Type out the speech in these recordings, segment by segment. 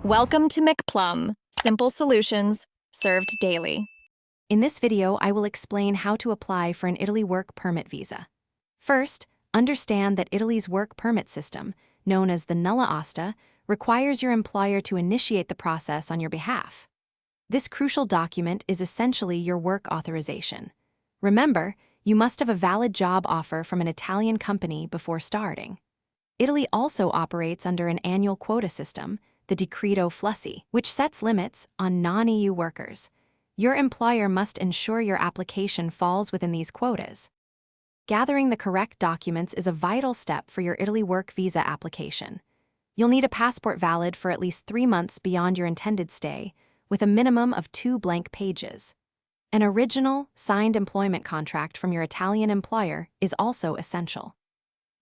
Welcome to McPlum, simple solutions served daily. In this video, I will explain how to apply for an Italy work permit visa. First, understand that Italy's work permit system, known as the nulla osta, requires your employer to initiate the process on your behalf. This crucial document is essentially your work authorization. Remember, you must have a valid job offer from an Italian company before starting. Italy also operates under an annual quota system, the Decreto Flussi, which sets limits on non-EU workers. Your employer must ensure your application falls within these quotas. Gathering the correct documents is a vital step for your Italy work visa application. You'll need a passport valid for at least 3 months beyond your intended stay, with a minimum of 2 blank pages. An original, signed employment contract from your Italian employer is also essential.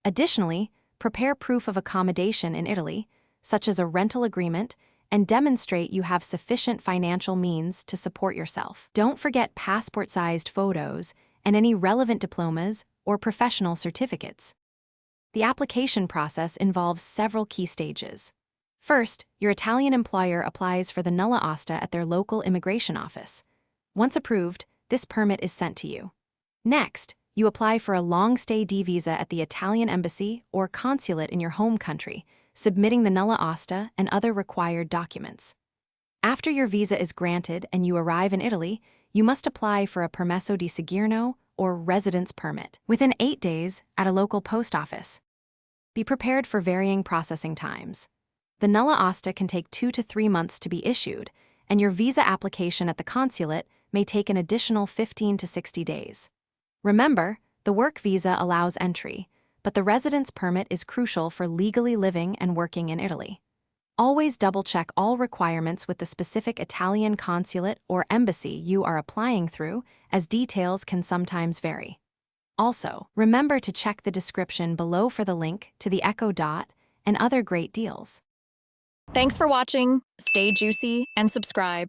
Additionally, prepare proof of accommodation in Italy, such as a rental agreement, and demonstrate you have sufficient financial means to support yourself. Don't forget passport-sized photos and any relevant diplomas or professional certificates. The application process involves several key stages. First, your Italian employer applies for the nulla osta at their local immigration office. Once approved, this permit is sent to you. Next, you apply for a long-stay D visa at the Italian embassy or consulate in your home country, submitting the nulla osta and other required documents. After your visa is granted and you arrive in Italy, you must apply for a permesso di soggiorno or residence permit within 8 days at a local post office. Be prepared for varying processing times. The nulla osta can take 2 to 3 months to be issued, and your visa application at the consulate may take an additional 15 to 60 days. Remember, the work visa allows entry, but the residence permit is crucial for legally living and working in Italy. Always double-check all requirements with the specific Italian consulate or embassy you are applying through, as details can sometimes vary. Also, remember to check the description below for the link to the Echo Dot and other great deals. Thanks for watching. Stay juicy and subscribe.